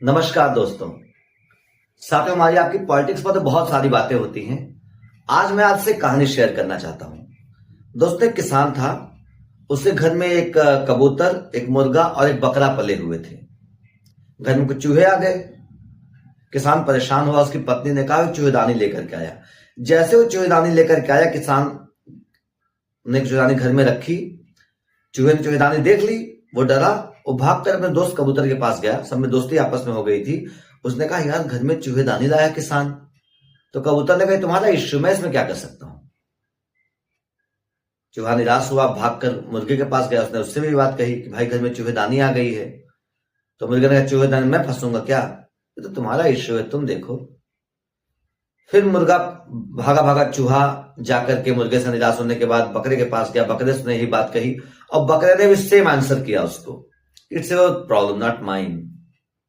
नमस्कार दोस्तों। साथियों, हमारी आपकी पॉलिटिक्स पर तो बहुत सारी बातें होती हैं। आज मैं आपसे कहानी शेयर करना चाहता हूं। दोस्तों, एक किसान था। उसके घर में एक कबूतर, एक मुर्गा और एक बकरा पले हुए थे। घर में कुछ चूहे आ गए। किसान परेशान हुआ। उसकी पत्नी ने कहा चूहेदानी लेकर के आया। जैसे वो चूहेदानी लेकर के आया, किसान ने चूहेदानी घर में रखी। चूहे ने चूहेदानी देख ली। वो डरा। वो भागकर अपने दोस्त कबूतर के पास गया। सब में दोस्ती आपस में हो गई थी। उसने कहा, यार घर में चूहेदानी लाया किसान। तो कबूतर ने कहा, तुम्हारा इश्यू, मैं इसमें क्या कर सकता हूं। चूहा निराश हुआ, भागकर मुर्गे के पास गया। उसने उससे भी बात कही कि भाई घर में चूहेदानी आ गई है। तो मुर्गे ने कहा, चूहेदानी मैं फंसूंगा क्या, ये तो तुम्हारा इश्यू है, तुम देखो। फिर मुर्गा भागा भागा चूहा जाकर के मुर्गे से निराश होने के बाद बकरे के पास गया। बकरे से यही बात कही और बकरे ने भी सेम आंसर किया उसको, it's your problem not mine,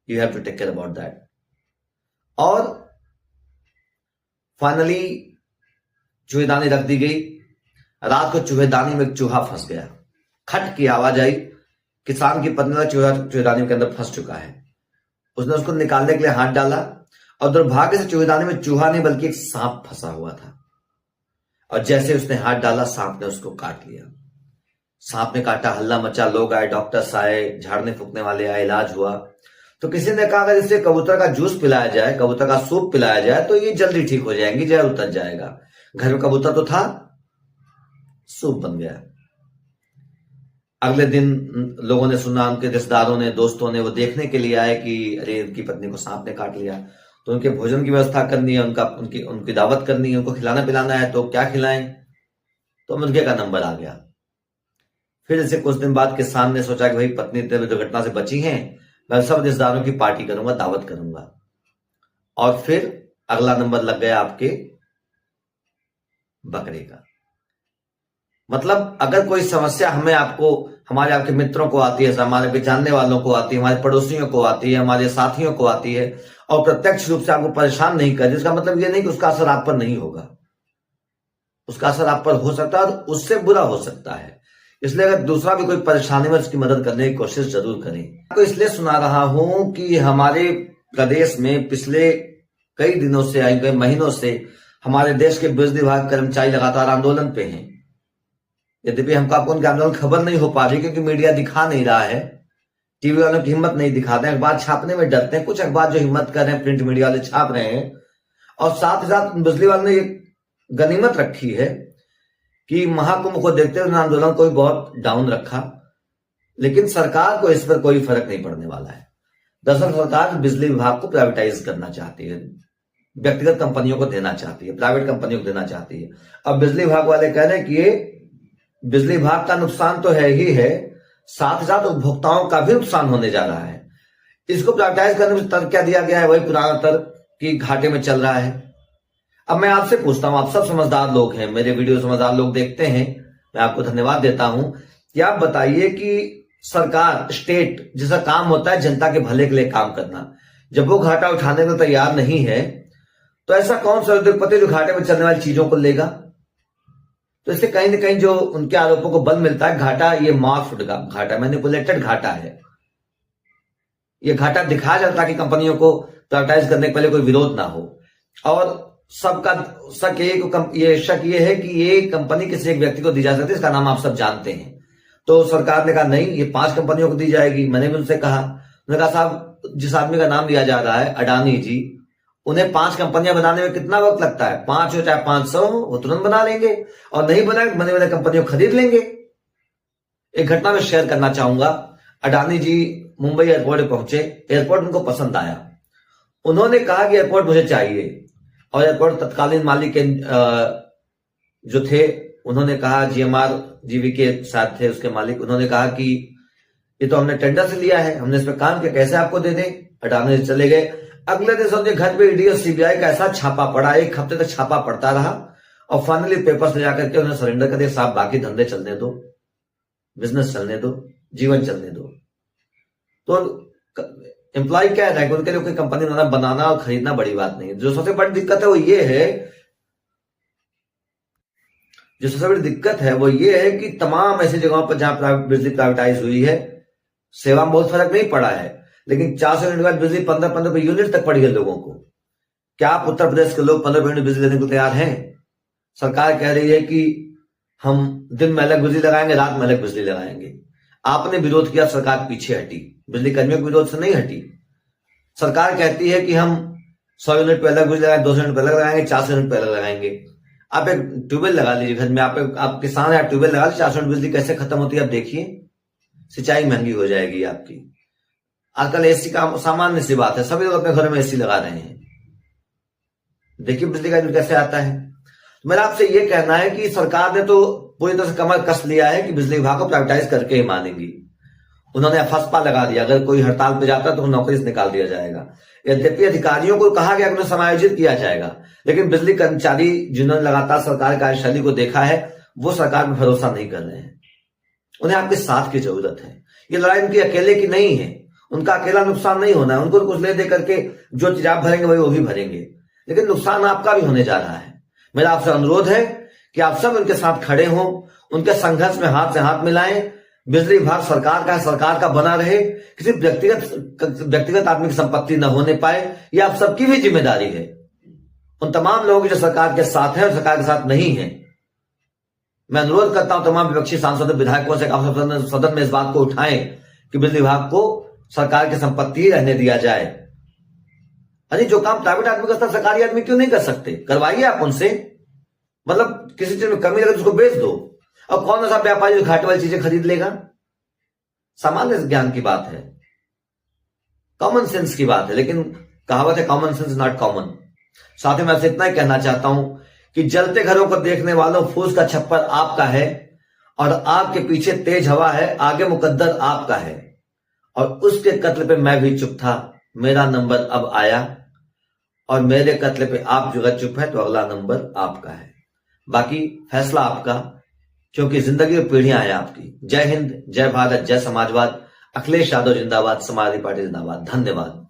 you have to take care about that. और फाइनली चूहेदानी रख दी गई। रात को चूहेदानी में एक चूहा फंस गया। खट की आवाज आई। किसान की पत्नी का चूहा चूहेदानी के अंदर फंस चुका है। उसने उसको निकालने के लिए हाथ डाला और दुर्भाग्य से चूहेदानी में चूहा नहीं बल्कि एक सांप फंसा हुआ था। और जैसे उसने हाथ डाला, सांप ने उसको काट लिया। सांप ने काटा, हल्ला मचा, लोग आए, डॉक्टर्स आए, झाड़ने फूकने वाले आए, इलाज हुआ। तो किसी ने कहा, अगर इसे कबूतर का जूस पिलाया जाए, कबूतर का सूप पिलाया जाए तो ये जल्दी ठीक हो जाएंगी, जहर उतर जाएगा। घर में कबूतर तो था, सूप बन गया। अगले दिन लोगों ने सुना, उनके रिश्तेदारों ने, दोस्तों ने, वो देखने के लिए आए कि अरे इनकी पत्नी को सांप ने काट लिया। तो उनके भोजन की व्यवस्था करनी है, उनकी दावत करनी है, उनको खिलाना पिलाना है। तो क्या खिलाएं। तो मुर्गे का नंबर आ गया। फिर इसे कुछ दिन बाद किसान ने सोचा कि भाई पत्नी दुर्घटना से बची हैं, मैं सब रिश्तेदारों की पार्टी करूंगा, दावत करूंगा। और फिर अगला नंबर लग गया आपके बकरे का। मतलब अगर कोई समस्या हमें आपको, हमारे आपके मित्रों को आती है, हमारे जानने वालों को आती है, हमारे पड़ोसियों को आती है, हमारे साथियों को आती है और प्रत्यक्ष रूप से आपको परेशान नहीं कर, जिसका मतलब यह नहीं कि उसका असर आप पर नहीं होगा। उसका असर आप पर हो सकता है और उससे बुरा हो सकता है। इसलिए अगर दूसरा भी कोई परेशानी में उसकी मदद करने की कोशिश जरूर करें। आपको इसलिए सुना रहा हूं कि हमारे प्रदेश में पिछले कई दिनों से, कई महीनों से हमारे देश के बिजली विभाग कर्मचारी लगातार आंदोलन पे हैं। यद्यपि हमको आपको उनके आंदोलन खबर नहीं हो पा रही क्योंकि मीडिया दिखा नहीं रहा है, टीवी वालों की हिम्मत नहीं दिखाते हैं, अखबार छापने में डरते हैं। कुछ अखबार जो हिम्मत कर रहे हैं, प्रिंट मीडिया वाले छाप रहे हैं। और साथ ही साथ बिजली वालों ने एक गनीमत रखी है कि महाकुंभ को देखते हुए आंदोलन को भी बहुत डाउन रखा। लेकिन सरकार को इस पर कोई फर्क नहीं पड़ने वाला है। दरअसल सरकार बिजली विभाग को प्राइवेटाइज करना चाहती है, व्यक्तिगत कंपनियों को देना चाहती है, प्राइवेट कंपनियों को देना चाहती है। अब बिजली विभाग वाले कह रहे हैं कि ये बिजली विभाग का नुकसान तो है ही है, साथ ही साथ उपभोक्ताओं का भी नुकसान होने जा रहा है। इसको प्राइवेटाइज करने में तर्क क्या दिया गया है, वही पुराना तर्क कि घाटे में चल रहा है। अब मैं आपसे पूछता हूं, आप सब समझदार लोग हैं, मेरे वीडियो समझदार लोग देखते हैं, मैं आपको धन्यवाद देता हूं कि आप बताइए कि सरकार, स्टेट, जिसका काम होता है जनता के भले के लिए काम करना, जब वो घाटा उठाने को तैयार नहीं है तो ऐसा कौन सा उद्योगपति जो घाटे में चलने वाली चीजों को लेगा। तो इससे कहीं ना कहीं जो उनके आरोपों को बल मिलता है, घाटा ये मार्क्ड घाटा, मैनिपुलेटेड घाटा है। ये घाटा दिखाया जाता है कि कंपनियों को प्राइवेटाइज करने के पहले कोई विरोध ना हो। और सबका शक ये है कि ये कंपनी किसी एक व्यक्ति को दी जा सकती है, इसका नाम आप सब जानते हैं। तो सरकार ने कहा नहीं, ये 5 कंपनियों को दी जाएगी। मैंने भी उनसे कहा, उन्होंने कहा साहब जिस आदमी का नाम लिया जा रहा है, अडानी जी, उन्हें 5 कंपनियां बनाने में कितना वक्त लगता है, 5 हो चाहे 500 हो, वो तुरंत बना लेंगे और नहीं बनाए बने बने कंपनियों खरीद लेंगे। एक घटना में शेयर करना चाहूंगा। अडानी जी मुंबई एयरपोर्ट पहुंचे, एयरपोर्ट उनको पसंद आया। उन्होंने कहा कि एयरपोर्ट मुझे चाहिए। और एयरपोर्ट तत्कालीन मालिक जो थे, उन्होंने कहा, जीएमआर जीवी के साथ थे उसके मालिक, उन्होंने कहा कि ये तो हमने टेंडर से लिया है, हमने इस पर काम किया, कैसे आपको दे दें। अडानी जी चले गए। अगले दिन समझे घर पे ईडी और सीबीआई का ऐसा छापा पड़ा, 1 हफ्ते तक छापा पड़ता रहा और फाइनली पेपर्स ले जाकर के उन्हें सरेंडर कर दिया, साहब बाकी धंधे चलने दो, बिजनेस चलने दो, जीवन चलने दो। तो एम्प्लॉय क्या है कि उनके लिए कोई कंपनी बनाना और खरीदना बड़ी बात नहीं है। जो सबसे बड़ी दिक्कत है वो ये है कि तमाम ऐसी जगहों पर जहां बिजली प्राइवेटाइज हुई है, सेवा में बहुत फर्क नहीं पड़ा है, लेकिन 400 यूनिट वाली बिजली 15-15 रुपए यूनिट तक पड़ी है लोगों को। क्या आप उत्तर प्रदेश के लोग 15 यूनिट बिजली देने को तैयार हैं? सरकार कह रही है कि हम दिन में अलग बिजली लगाएंगे, रात में अलग बिजली लगाएंगे। आपने विरोध किया, सरकार पीछे हटी, बिजली कर्मियों के विरोध से नहीं हटी। सरकार कहती है कि हम 100 यूनिट पे अलग बिजली लगाएंगे, 200 यूनिट पे अलग लगाएंगे, 400 यूनिट पे अलग लगाएंगे। आप एक ट्यूबवेल लगा लीजिए घर में, आप किसान है, ट्यूबवेल लगा लीजिए, 400 यूनिट बिजली कैसे खत्म होती है आप देखिए। सिंचाई महंगी हो जाएगी आपकी। आजकल एसी का सामान्य सी बात है, सभी लोग अपने घरों में एसी लगा रहे हैं, देखिए बिजली का बिल कैसे आता है। तो मेरा आपसे ये कहना है कि सरकार ने तो पूरी तरह से कमर कस लिया है कि बिजली विभाग को प्राइवेटाइज करके ही मानेंगी। उन्होंने फसपा लगा दिया, अगर कोई हड़ताल पे जाता तो नौकरी से निकाल दिया जाएगा। यद्यपि अधिकारियों को कहा गया कि उन्हें समायोजित किया जाएगा, लेकिन बिजली कर्मचारी जिन्होंने लगातार सरकार कार्यशैली को देखा है, वो सरकार में भरोसा नहीं कर रहे हैं। उन्हें आपके साथ की जरूरत है। ये लड़ाई उनकी अकेले की नहीं है, उनका अकेला नुकसान नहीं होना है। उनको कुछ ले दे करके जो चीज आप भरेंगे वही वो भी भरेंगे, लेकिन नुकसान आपका भी होने जा रहा है। मेरा आपसे अनुरोध है कि आप सब उनके साथ खड़े हों, उनके संघर्ष में हाथ से हाथ मिलाएं। बिजली विभाग सरकार का है, सरकार का बना रहे, किसी व्यक्तिगत आदमी की संपत्ति न होने पाए, यह आप सबकी भी जिम्मेदारी है। उन तमाम लोगों की जो सरकार के साथ है और सरकार के साथ नहीं है, मैं अनुरोध करता हूं तमाम विपक्षी सांसदों विधायकों से आप सदन में इस बात को उठाएं कि बिजली विभाग को सरकार की संपत्ति ही रहने दिया जाए। अरे जो काम प्राइवेट आदमी करता है सरकारी आदमी क्यों नहीं कर सकते? करवाइए आप उनसे। मतलब किसी चीज में कमी लगे तो उसको बेच दो। और कौन सा व्यापारी जो घाटे वाली चीजें खरीद लेगा? सामान्य ज्ञान की बात है, कॉमन सेंस की बात है, लेकिन कहावत है कॉमन सेंस नॉट कॉमन। साथ ही मैं आपसे इतना ही कहना चाहता हूं कि जलते घरों को देखने वालों, फूस का छप्पर आपका है और आपके पीछे तेज हवा है, आगे मुकद्दर आपका है। और उसके कत्ल पे मैं भी चुप था, मेरा नंबर अब आया, और मेरे कत्ल पे आप जो चुप है तो अगला नंबर आपका है। बाकी फैसला आपका, क्योंकि जिंदगी और पीढ़ियां हैं आपकी। जय हिंद, जय भारत, जय समाजवाद। अखिलेश यादव जिंदाबाद, समाजवादी पार्टी जिंदाबाद। धन्यवाद।